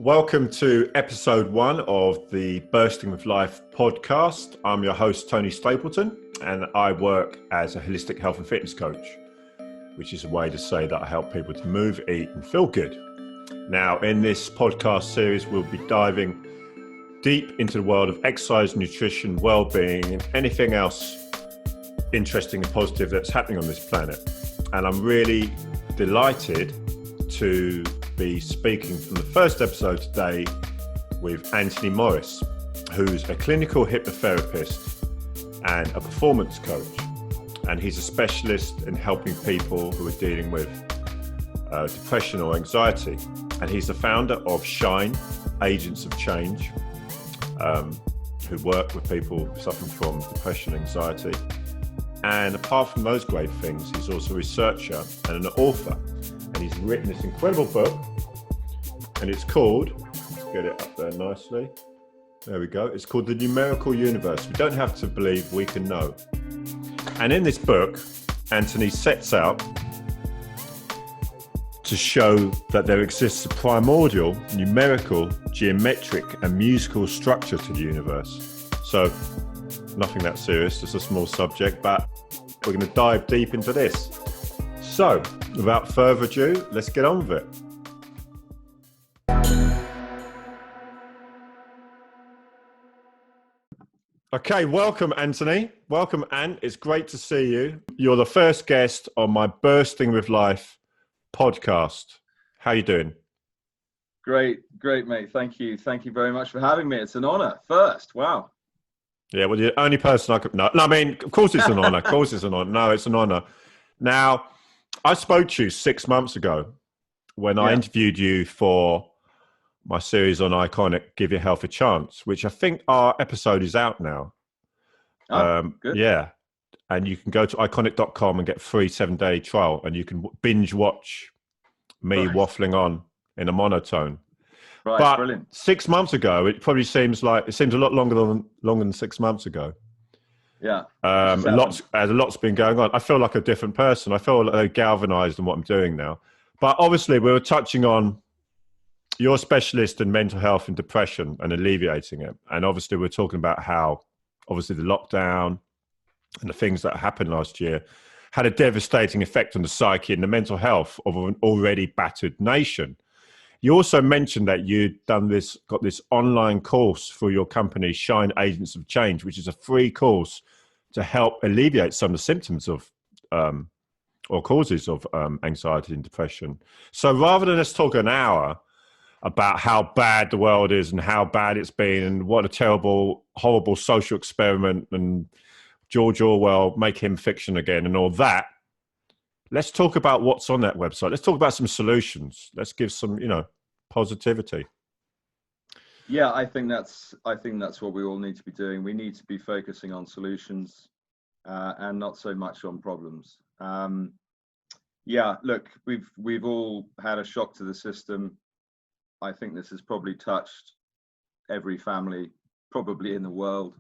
Welcome to episode 1 of the Bursting with Life podcast. I'm your host, Tony Stapleton, and I work as a holistic health and fitness coach, which is a way to say that I help people to move, eat, and feel good. Now, in this podcast series, we'll be diving deep into the world of exercise, nutrition, well-being, and anything else interesting and positive that's happening on this planet. And I'm really delighted to be speaking from the first episode today with Anthony Morris, who's a clinical hypnotherapist and a performance coach. And he's a specialist in helping people who are dealing with depression or anxiety. And he's the founder of Shine, Agents of Change, who work with people suffering from depression and anxiety. And apart from those great things, he's also a researcher and an author. And he's written this incredible book, and it's called, let's get it up there nicely. There we go. It's called The Numerical Universe. We don't have to believe, we can know. And in this book, Anthony sets out to show that there exists a primordial, numerical, geometric, and musical structure to the universe. So, nothing that serious, just a small subject, but we're going to dive deep into this. So, without further ado, let's get on with it. Okay, welcome, Anthony. Welcome, Ant. It's great to see you. You're the first guest on my Bursting with Life podcast. How are you doing? Great, mate. Thank you. Thank you very much for having me. It's an honor. First, wow. Yeah, well, you're the only person I could... No, I mean, of course it's an honor. Of course it's an honor. No, it's an honor. Now, I spoke to you 6 months ago when I interviewed you for my series on Iconic, Give Your Health a Chance, which I think our episode is out now. Good. Yeah. And you can go to iconic.com and get a free 7-day trial, and you can binge watch me waffling on in a monotone. Right, but brilliant. 6 months ago, it probably seems a lot longer than 6 months ago. Yeah. A lot's been going on. I feel like a different person. I feel like galvanized in what I'm doing now. But obviously, we were touching on your specialist in mental health and depression and alleviating it. And obviously, we're talking about how, obviously, the lockdown and the things that happened last year had a devastating effect on the psyche and the mental health of an already battered nation. You also mentioned that you'd got this online course for your company, Shine Agents of Change, which is a free course to help alleviate some of the symptoms of or causes of anxiety and depression. So rather than us talk an hour about how bad the world is and how bad it's been and what a terrible, horrible social experiment and George Orwell, make him fiction again and all that, let's talk about what's on that website. Let's talk about some solutions. Let's give some, positivity. Yeah, I think that's what we all need to be doing. We need to be focusing on solutions and not so much on problems. Look, we've all had a shock to the system. I think this has probably touched every family, probably in the world.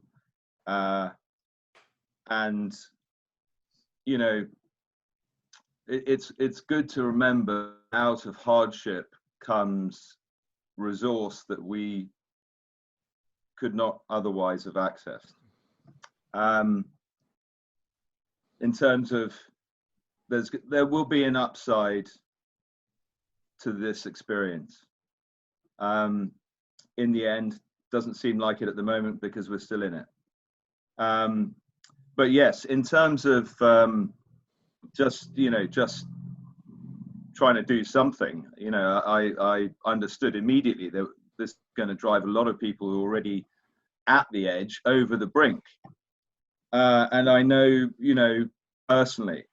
It's good to remember out of hardship comes resource that we could not otherwise have accessed. In terms of there will be an upside to this experience. In the end, doesn't seem like it at the moment because we're still in it. But yes, in terms of just trying to do something, I understood immediately that this is going to drive a lot of people who are already at the edge over the brink. And I know, personally,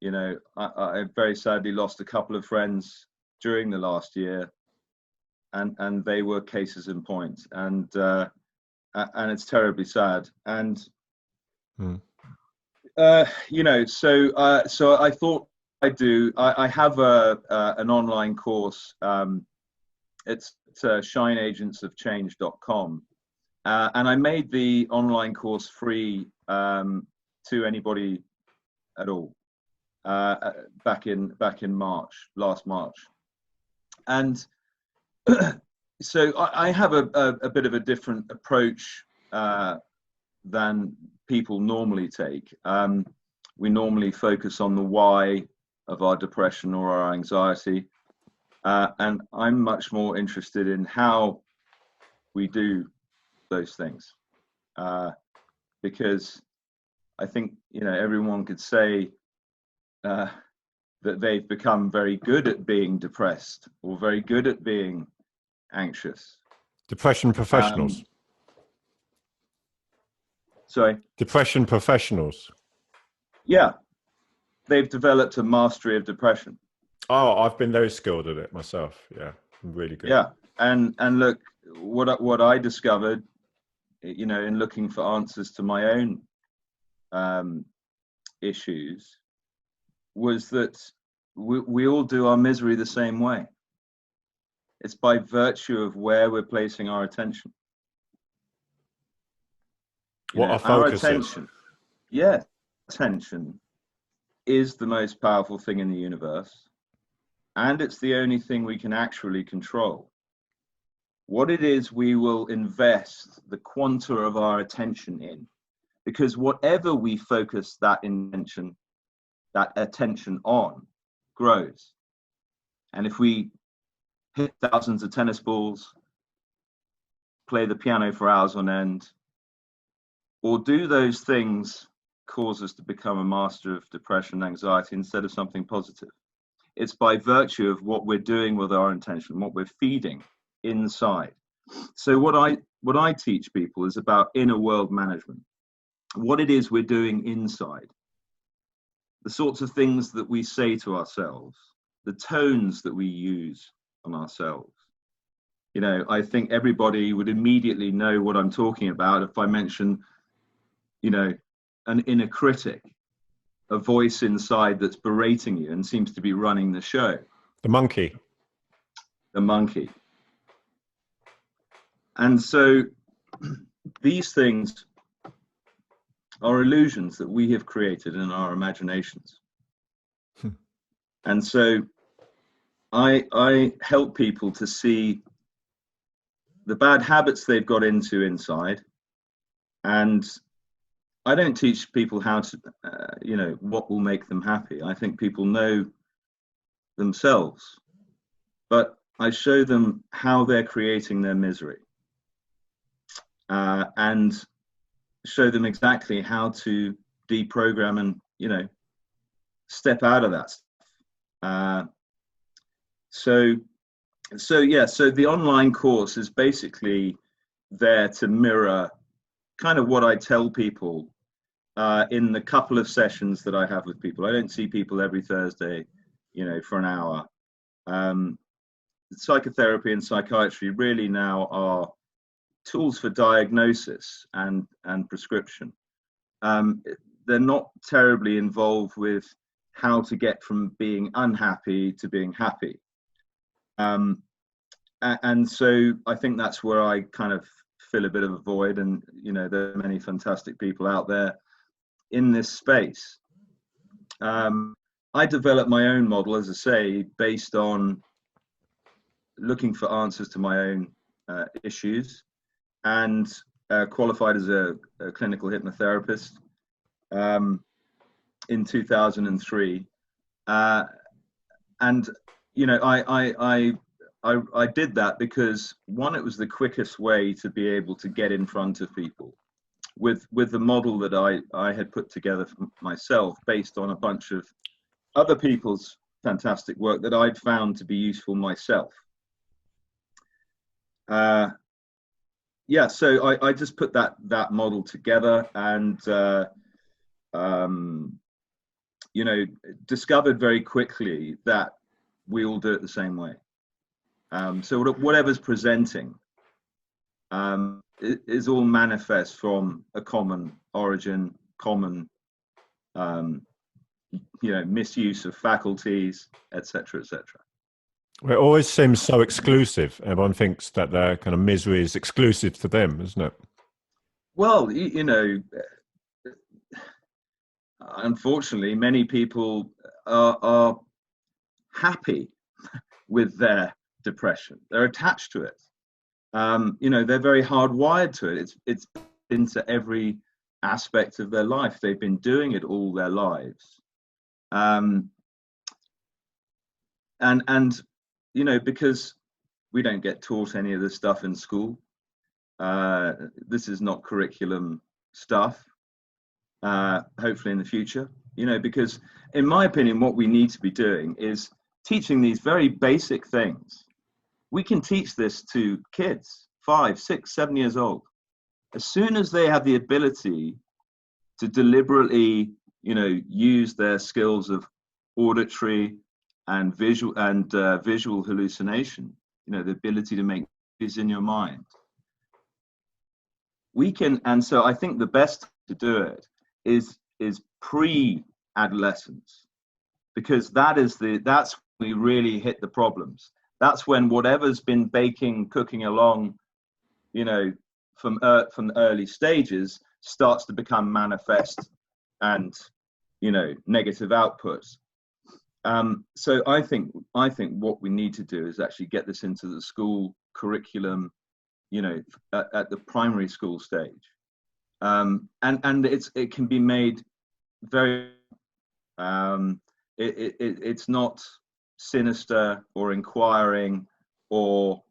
I very sadly lost a couple of friends during the last year, and they were cases in point, and it's terribly sad. And so I thought I have an online course. It's shineagentsofchange.com, and I made the online course free to anybody at all back in last March. And So I have a bit of a different approach than people normally take. We normally focus on the why of our depression or our anxiety, and I'm much more interested in how we do those things, because I think, you know, everyone could say that they've become very good at being depressed or very good at being anxious. Depression professionals. Sorry? Depression professionals. Yeah, they've developed a mastery of depression. Oh, I've been very skilled at it myself. Yeah, I'm really good. Yeah, and look, what I discovered, you know, in looking for answers to my own issues, was that we all do our misery the same way. It's by virtue of where we're placing our attention. What our focus attention, yeah, attention is the most powerful thing in the universe, and it's the only thing we can actually control. What it is we will invest the quanta of our attention in, because whatever we focus that attention on grows. And if we hit thousands of tennis balls, play the piano for hours on end, or do those things cause us to become a master of depression and anxiety instead of something positive. It's by virtue of what we're doing with our intention, what we're feeding inside. So what I teach people is about inner world management, what it is we're doing inside, the sorts of things that we say to ourselves, the tones that we use on ourselves. You know, I think everybody would immediately know what I'm talking about if I mention, you know, an inner critic, a voice inside that's berating you and seems to be running the show. The monkey. The monkey. And so these things are illusions that we have created in our imaginations. And so I help people to see the bad habits they've got into inside, and I don't teach people how to, you know, what will make them happy. I think people know themselves, but I show them how they're creating their misery, and show them exactly how to deprogram and, you know, step out of that stuff. So the online course is basically there to mirror kind of what I tell people in the couple of sessions that I have with people. I don't see people every Thursday, you know, for an hour. Psychotherapy and psychiatry really now are tools for diagnosis and prescription. They're not terribly involved with how to get from being unhappy to being happy. And so I think that's where I kind of fill a bit of a void, and, you know, there are many fantastic people out there in this space. I developed my own model, as I say, based on looking for answers to my own issues, and qualified as a clinical hypnotherapist in 2003. And, you know, I did that because, one, it was the quickest way to be able to get in front of people with the model that I had put together for myself based on a bunch of other people's fantastic work that I'd found to be useful myself. Yeah, so I just put that model together, and you know, discovered very quickly that we all do it the same way. So whatever's presenting is all manifest from a common origin, common you know, misuse of faculties, etc., etc. Well, it always seems so exclusive. Everyone thinks that their kind of misery is exclusive to them, isn't it? Well, you know, unfortunately, many people are happy with their depression. They're attached to it. You know, they're very hardwired to it. It's into every aspect of their life. They've been doing it all their lives. And you know, because we don't get taught any of this stuff in school. This is not curriculum stuff. Hopefully in the future, you know, because in my opinion, what we need to be doing is teaching these very basic things. We can teach this to kids, 5, 6, 7 years old. As soon as they have the ability to deliberately, you know, use their skills of auditory and visual hallucination, you know, the ability to make is in your mind. We can, and so I think the best to do it is pre-adolescence, because that's when we really hit the problems. That's when whatever's been cooking along, you know, from the early stages starts to become manifest and, you know, negative outputs. So I think what we need to do is actually get this into the school curriculum, you know, at the primary school stage. And it can be made very, it's not sinister or inquiring or,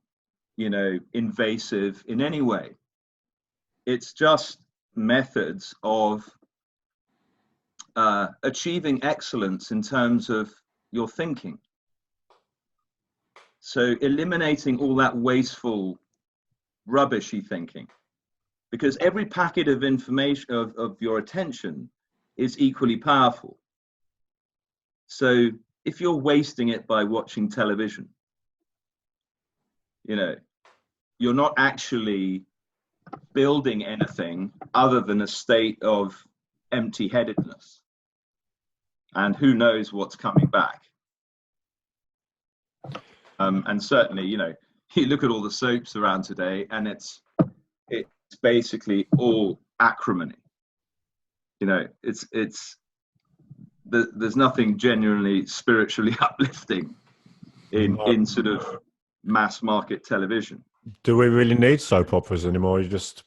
you know, invasive in any way. It's just methods of achieving excellence in terms of your thinking. So eliminating all that wasteful, rubbishy thinking, because every packet of information of your attention is equally powerful. So if you're wasting it by watching television, you know, you're not actually building anything other than a state of empty-headedness, and who knows what's coming back. And certainly, you know, you look at all the soaps around today, and it's basically all acrimony. You know, there's nothing genuinely spiritually uplifting in sort of mass market television. Do we really need soap operas anymore? It's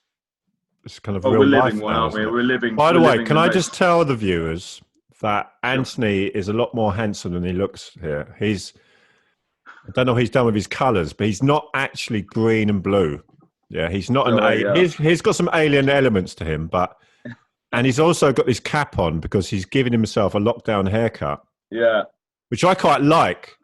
kind of real we're life living one, now, aren't we? isn't it? We're living. By the way, living can I just tell the viewers that Anthony is a lot more handsome than he looks here. I don't know what he's done with his colours, but he's not actually green and blue. Yeah, he's not he's got some alien elements to him, and he's also got this cap on because he's giving himself a lockdown haircut. Yeah. Which I quite like.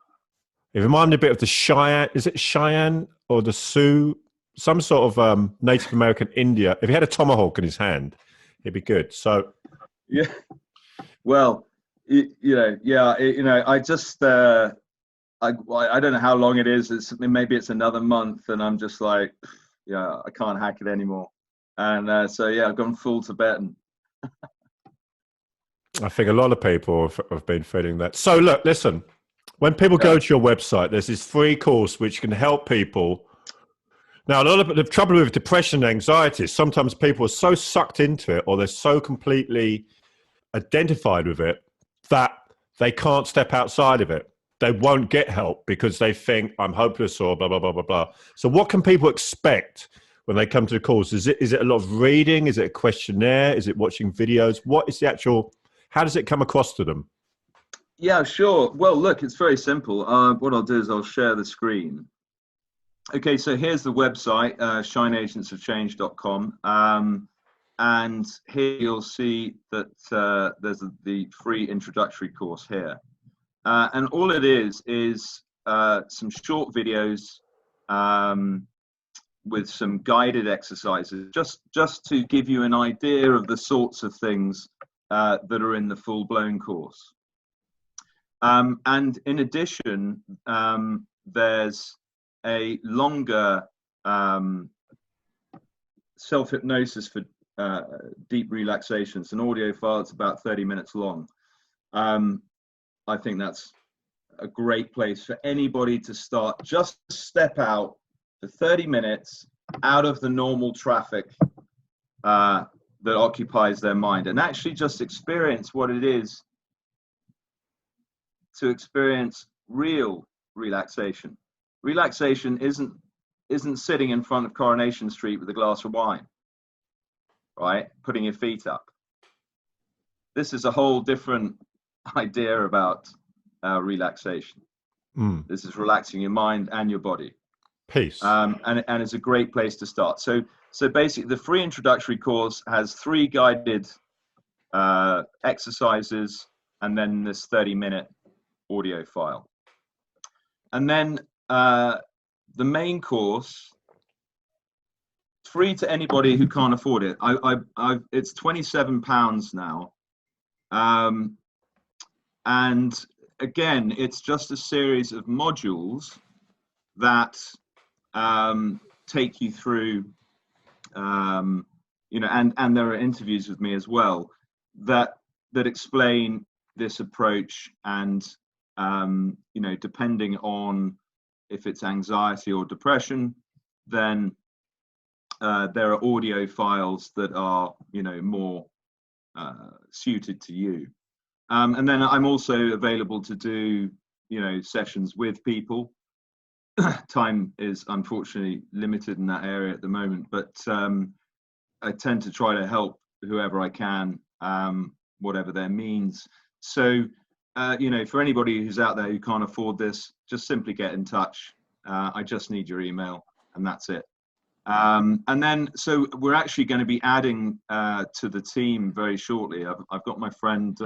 It reminded me a bit of the Cheyenne. Is it Cheyenne or the Sioux? Some sort of Native American India. If he had a tomahawk in his hand, it'd be good. So, yeah. Well, you know, I just I don't know how long it is. Maybe it's another month, and I'm just like, yeah, I can't hack it anymore. And so yeah, I've gone full Tibetan. I think a lot of people have been feeling that. So look, listen. When people go to your website, there's this free course which can help people. Now, a lot of the trouble with depression and anxiety is sometimes people are so sucked into it, or they're so completely identified with it, that they can't step outside of it. They won't get help because they think I'm hopeless or blah, blah, blah, blah, blah. So what can people expect when they come to the course? Is it a lot of reading? Is it a questionnaire? Is it watching videos? What is the actual, how does it come across to them? Yeah, sure. Well, look, it's very simple. What I'll do is I'll share the screen. Okay, so here's the website, shineagentsofchange.com. And here you'll see that there's the free introductory course here. And all it is some short videos with some guided exercises, just to give you an idea of the sorts of things that are in the full-blown course. And in addition, there's a longer self-hypnosis for deep relaxations, an audio file. It's about 30 minutes long. I think that's a great place for anybody to start. Just step out for 30 minutes out of the normal traffic that occupies their mind, and actually just experience what it is to experience real relaxation. Relaxation isn't isn't sitting in front of Coronation Street with a glass of wine, right? Putting your feet up. This is a whole different idea about relaxation. This is relaxing your mind and your body. Peace. And it's a great place to start. So basically, the free introductory course has 3 guided exercises, and then this 30-minute audio file. And then the main course, free to anybody who can't afford it. It's £27 now. And again, it's just a series of modules that take you through, you know, and there are interviews with me as well that explain this approach, and you know, depending on if it's anxiety or depression, then there are audio files that are, you know, more suited to you. And then I'm also available to do, you know, sessions with people. Time is unfortunately limited in that area at the moment, but I tend to try to help whoever I can, whatever their means. So, you know, for anybody who's out there who can't afford this, just simply get in touch. I just need your email, and that's it. And then, so we're actually going to be adding to the team very shortly. I've got my friend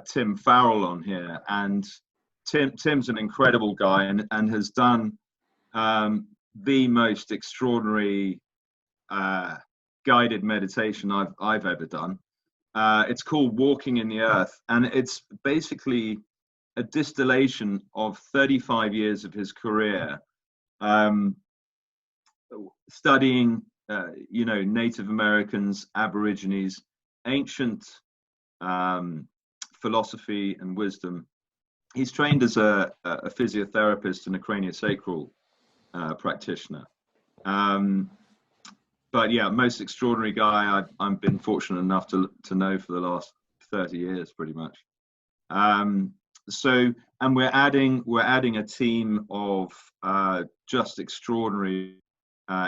Tim Farrell on here, and Tim's an incredible guy, and has done the most extraordinary guided meditation I've ever done. It's called Walking in the Earth, and it's basically a distillation of 35 years of his career, studying, you know, Native Americans, Aborigines, ancient philosophy and wisdom. He's trained as a physiotherapist and a craniosacral practitioner. But yeah, most extraordinary guy I've been fortunate enough to know for the last 30 years, pretty much. So, and we're adding a team of just extraordinary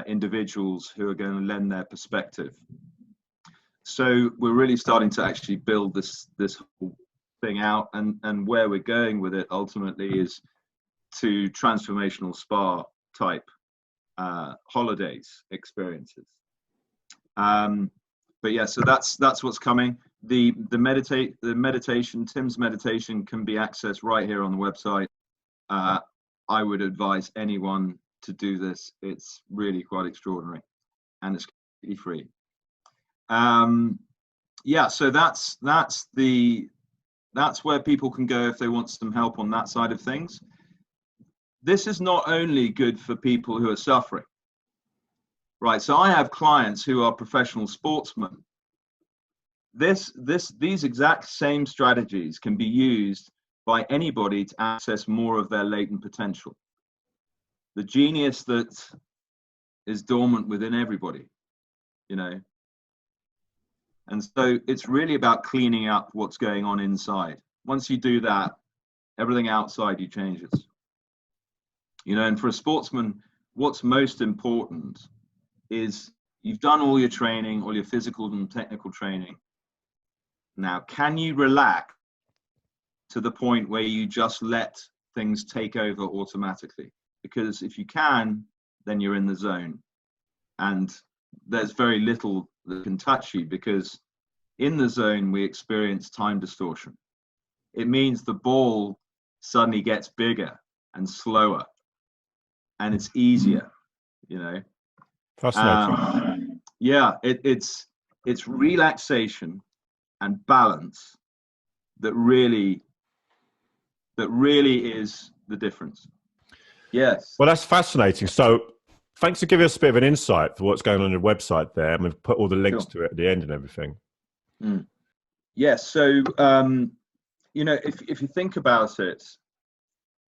individuals who are going to lend their perspective. So we're really starting to actually build this whole thing out, and where we're going with it ultimately is to transformational spa type holidays experiences. But yeah, so that's what's coming. The meditation, Tim's meditation, can be accessed right here on the website. I would advise anyone to do this. It's really quite extraordinary, and it's completely free. Yeah, so that's where people can go if they want some help on that side of things. This is not only good for people who are suffering, right? So I have clients who are professional sportsmen. These exact same strategies can be used by anybody to access more of their latent potential, the genius that is dormant within everybody, you know. And so it's really about cleaning up what's going on inside. Once you do that, everything outside you changes. You know, and for a sportsman, what's most important is you've done all your training, all your physical and technical training. Now, can you relax to the point where you just let things take over automatically? Because if you can, then you're in the zone. And there's very little that can touch you, because in the zone we experience time distortion. It means the ball suddenly gets bigger and slower, and it's easier, you know. Fascinating. Yeah, it's relaxation and balance that really is the difference. Yes. Well, that's fascinating. So thanks for giving us a bit of an insight for what's going on the website there. And we've put all the links to it at the end and everything. Yes. So, you know, if you think about it,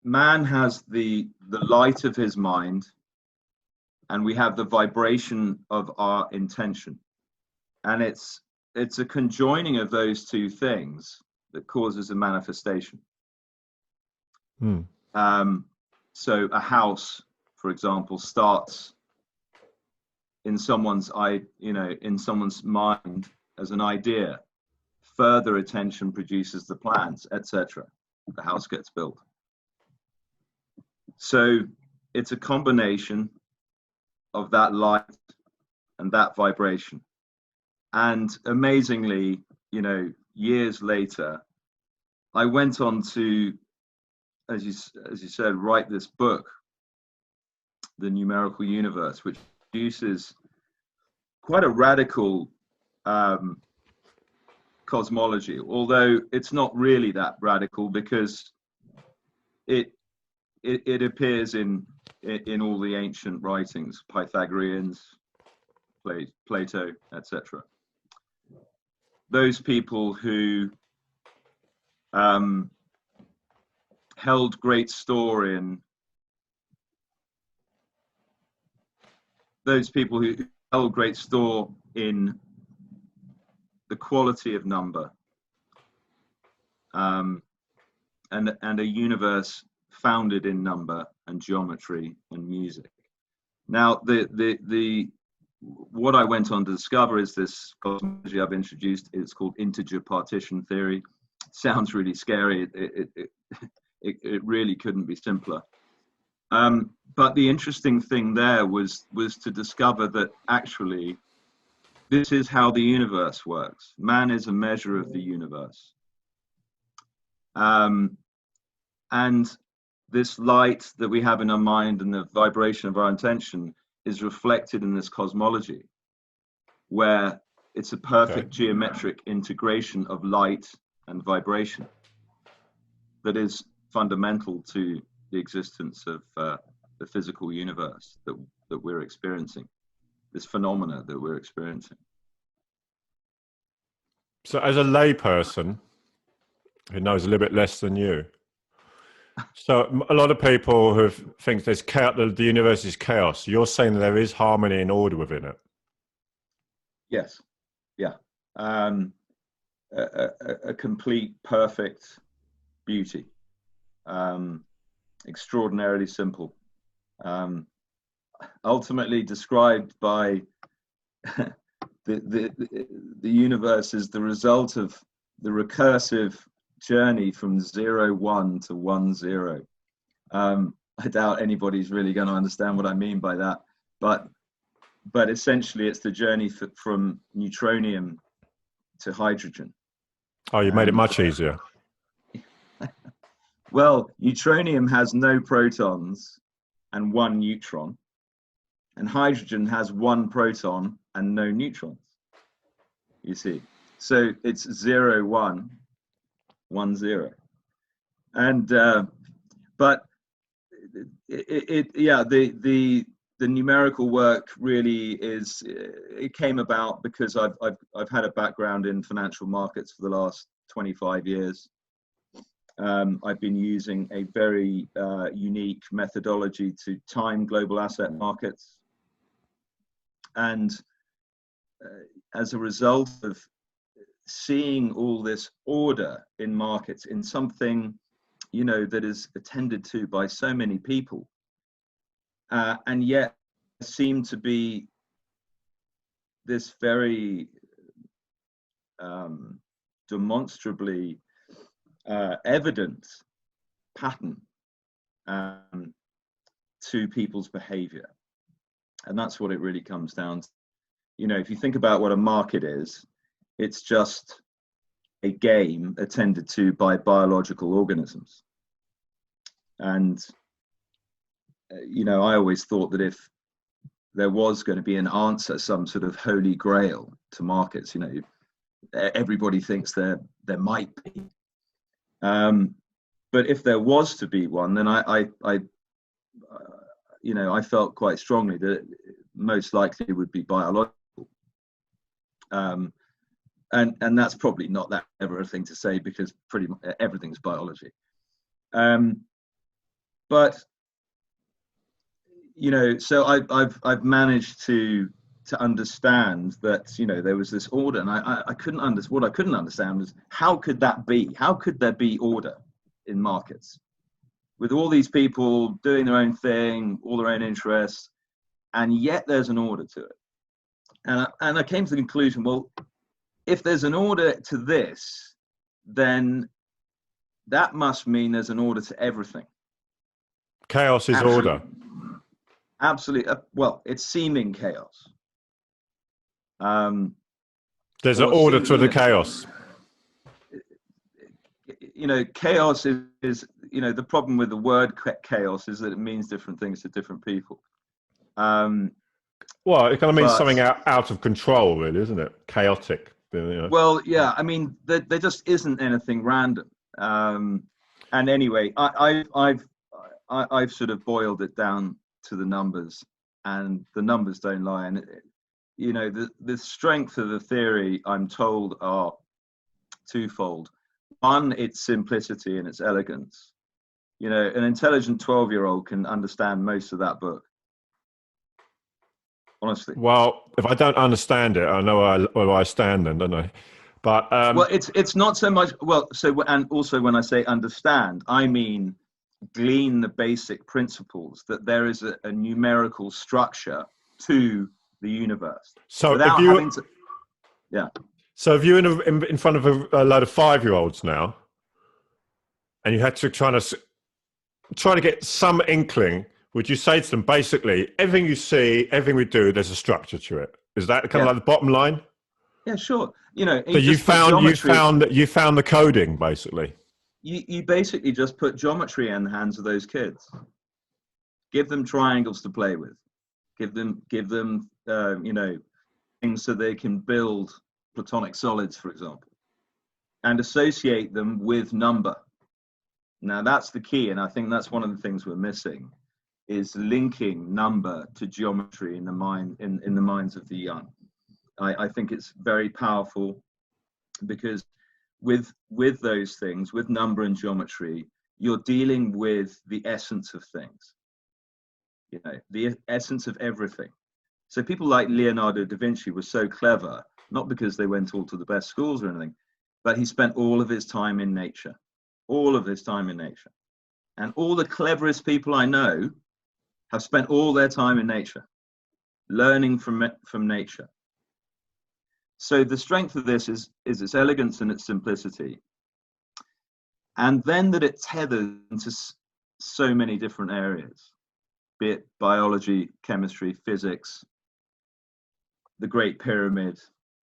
man has the light of his mind, and we have the vibration of our intention. And it's a conjoining of those two things that causes a manifestation. So a house, for example, starts in someone's in someone's mind as an idea. Further attention produces the plans, etc. The house gets built. So it's a combination of that light and that vibration. And amazingly, years later, I went on to, as you said, write this book, The Numerical Universe, which produces quite a radical cosmology, although it's not really that radical, because it appears in all the ancient writings, Pythagoreans, Plato, etc. Those people who held great store in the quality of number, and a universe founded in number and geometry and music. Now, what I went on to discover is this cosmology I've introduced. It's called integer partition theory. It sounds really scary. It really couldn't be simpler. But the interesting thing there was to discover that actually this is how the universe works. Man is a measure of the universe. And this light that we have in our mind and the vibration of our intention is reflected in this cosmology, where it's a perfect geometric integration of light and vibration that is fundamental to the existence of the physical universe that we're experiencing, this phenomena that we're experiencing. So as a layperson who knows a little bit less than you, so a lot of people who think there's chaos, the universe is chaos. You're saying there is harmony and order within it. Yes. Yeah. A complete, perfect beauty. Extraordinarily simple. Ultimately described by the universe is the result of the recursive journey from 0, 1 to 1, 0. I doubt anybody's really going to understand what I mean by that, but essentially it's the journey from neutronium to hydrogen. Oh, you made it much easier. Well, neutronium has no protons and 1 neutron, and hydrogen has 1 proton and no neutrons, you see. So it's 0, 1, 1, 0. And but the numerical work really is, it came about because I've had a background in financial markets for the last 25 years. I've been using a very unique methodology to time global asset markets, and as a result of seeing all this order in markets, in something that is attended to by so many people, and yet seem to be this very demonstrably evident pattern to people's behavior. And that's what it really comes down to. If you think about what a market is, it's just a game attended to by biological organisms. And I always thought that if there was going to be an answer, some sort of holy grail to markets, everybody thinks there might be. But if there was to be one, then I felt quite strongly that it most likely would be biological. And that's probably not that ever a thing to say, because pretty much everything's biology. But so I've managed to understand that there was this order, and I couldn't understand. What I couldn't understand was, how could that be? How could there be order in markets? with all these people doing their own thing, all their own interests, and yet there's an order to it. And I came to the conclusion, well, if there's an order to this, then that must mean there's an order to everything. Chaos is order. Absolutely. Well, it's seeming chaos. There's an order to the chaos. Chaos is the problem with the word chaos is that it means different things to different people. Well, it kind of means something out of control, really, isn't it? Chaotic. Well, yeah. I mean, there just isn't anything random. And anyway, I've sort of boiled it down to the numbers, and the numbers don't lie. And the strength of the theory, I'm told, are twofold. One, its simplicity and its elegance. An intelligent 12-year-old can understand most of that book. Honestly. Well, if I don't understand it, I know where I stand then, don't I? But well, it's not so much. Well, and also when I say understand, I mean glean the basic principles that there is a numerical structure to the universe. So without if you, having to, yeah. So if you're in front of a load of 5-year-olds now, and you had to try to get some inkling, would you say to them basically everything you see, everything we do, there's a structure to it? Is that kind of like the bottom line? Yeah, sure. So you found the coding basically. You basically just put geometry in the hands of those kids. Give them triangles to play with. Give them things so they can build platonic solids, for example, and associate them with number. Now that's the key, and I think that's one of the things we're missing, is linking number to geometry in the minds of the young. I think it's very powerful, because with those things, with number and geometry, you're dealing with the essence of things, the essence of everything. So people like Leonardo da Vinci were so clever, not because they went all to the best schools or anything, but he spent all of his time in nature, And all the cleverest people I know have spent all their time in nature, learning from nature. So the strength of this is its elegance and its simplicity. And then that it tethers into so many different areas, be it biology, chemistry, physics, the Great Pyramid,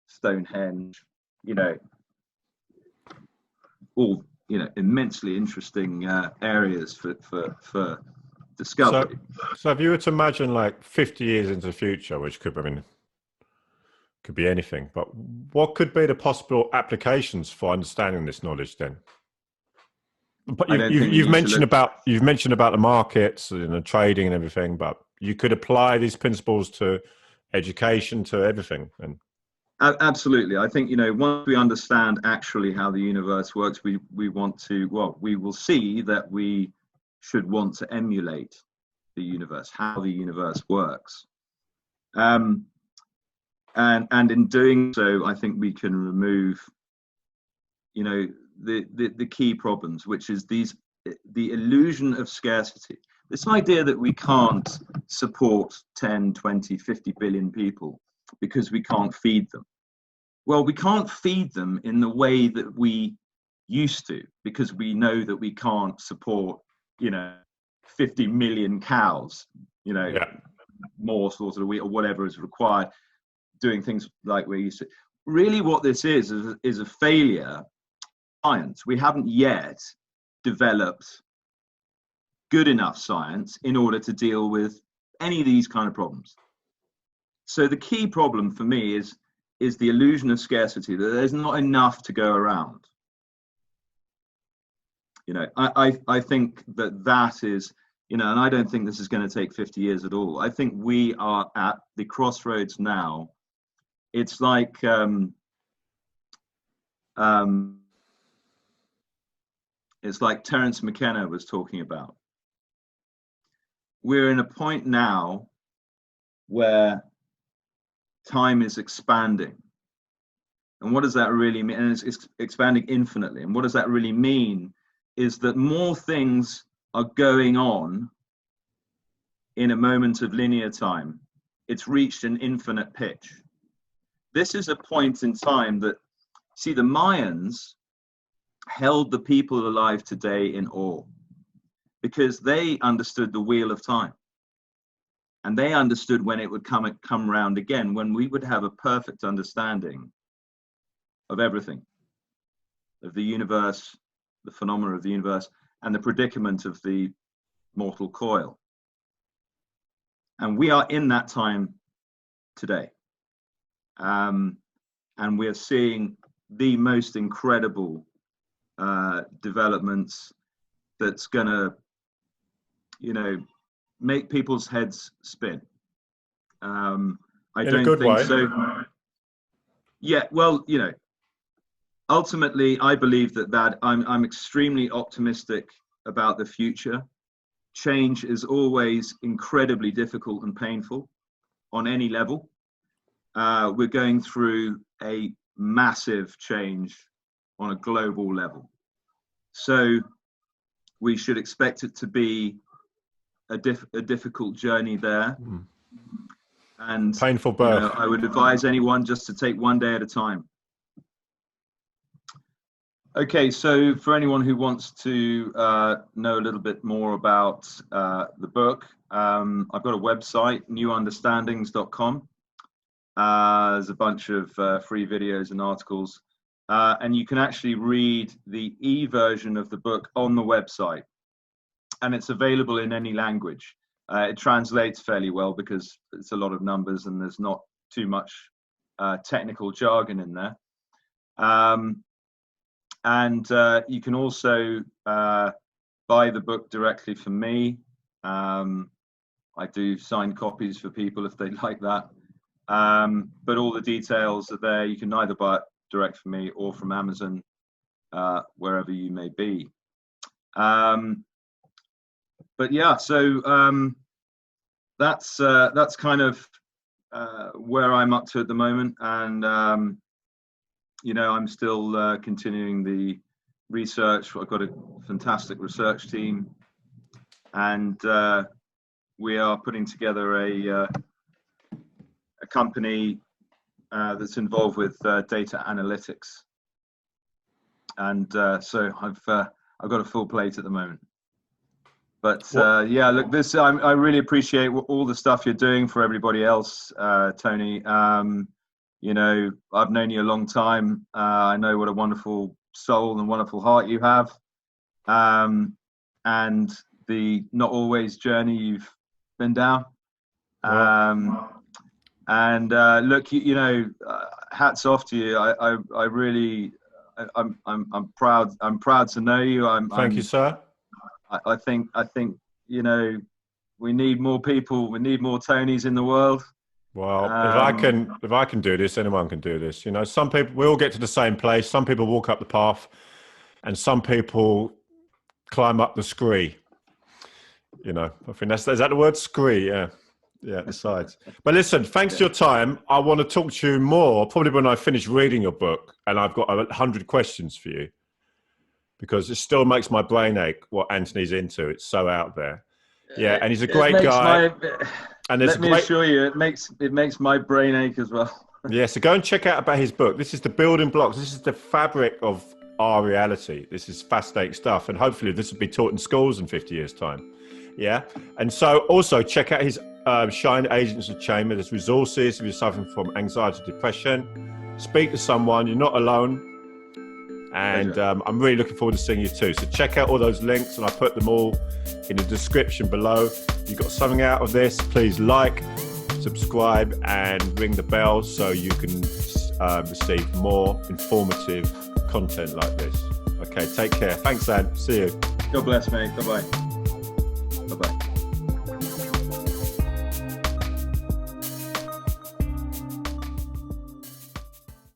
Stonehenge, all, immensely interesting areas for discovery. So if you were to imagine like 50 years into the future, which could be anything, but what could be the possible applications for understanding this knowledge then? But you've mentioned about the markets and trading and everything, but you could apply these principles to education, to everything. And absolutely, I think once we understand actually how the universe works, we will see that we should want to emulate the universe, how the universe works. And in doing so, I think we can remove, the key problems, which is the illusion of scarcity. This idea that we can't support 10, 20, 50 billion people because we can't feed them. Well, we can't feed them in the way that we used to, because we know that we can't support, 50 million cows, more slaughtered a week or whatever is required, doing things like we used to. Really what this is a failure of science. We haven't yet developed good enough science in order to deal with any of these kind of problems. So the key problem for me is the illusion of scarcity, that there's not enough to go around. I think that is, and I don't think this is going to take 50 years at all. I think we are at the crossroads now. It's like Terence McKenna was talking about. We're in a point now where time is expanding. And what does that really mean? And it's expanding infinitely. And what does that really mean is that more things are going on in a moment of linear time. It's reached an infinite pitch. This is a point in time that, see, the Mayans held the people alive today in awe because they understood the wheel of time. And they understood when it would come round again, when we would have a perfect understanding of everything, of the universe, the phenomena of the universe, and the predicament of the mortal coil. And we are in that time today. And we're seeing the most incredible developments that's going to, make people's heads spin. I in don't a good think way. so. Yeah, well, ultimately, I believe that I'm extremely optimistic about the future. Change is always incredibly difficult and painful on any level. We're going through a massive change on a global level. So we should expect it to be a difficult journey there. And painful birth. I would advise anyone just to take one day at a time. Okay, so for anyone who wants to know a little bit more about the book, I've got a website, newunderstandings.com. There's a bunch of free videos and articles, and you can actually read the e-version of the book on the website, and it's available in any language. It translates fairly well because it's a lot of numbers and there's not too much technical jargon in there. And you can also buy the book directly from me. I do signed copies for people if they'd like that. But all the details are there. You can either buy it direct from me or from Amazon, wherever you may be. But yeah, so that's kind of where I'm up to at the moment, and I'm still continuing the research. I've got a fantastic research team, and we are putting together a company that's involved with data analytics, and so I've got a full plate at the moment. But yeah, look, I really appreciate all the stuff you're doing for everybody else, Tony. I've known you a long time. I know what a wonderful soul and wonderful heart you have, and the not always journey you've been down. And look, hats off to you. I really, I'm proud. I'm proud to know you. Thank you, sir. I think we need more people. We need more Tonys in the world. Well, if I can do this, anyone can do this. Some people, we all get to the same place. Some people walk up the path, and some people climb up the scree. I think is that the word, scree? Yeah, the sides. But listen, thanks for your time. I want to talk to you more probably when I finish reading your book, and I've got 100 questions for you, because it still makes my brain ache what Anthony's into. It's so out there. Yeah, and he's a great guy. And let me assure you, it makes my brain ache as well. Yeah, so go and check out about his book. This is the building blocks. This is the fabric of our reality. This is fascinating stuff, and hopefully this will be taught in schools in 50 years' time. Yeah, and so also check out his Shine Agents of Change. There's resources if you're suffering from anxiety, depression. Speak to someone. You're not alone. And I'm really looking forward to seeing you too. So check out all those links, and I put them all in the description below. If you got something out of this, please like, subscribe, and ring the bell so you can receive more informative content like this. Okay, take care. Thanks, Anne. See you. God bless, mate. Bye-bye. Bye-bye.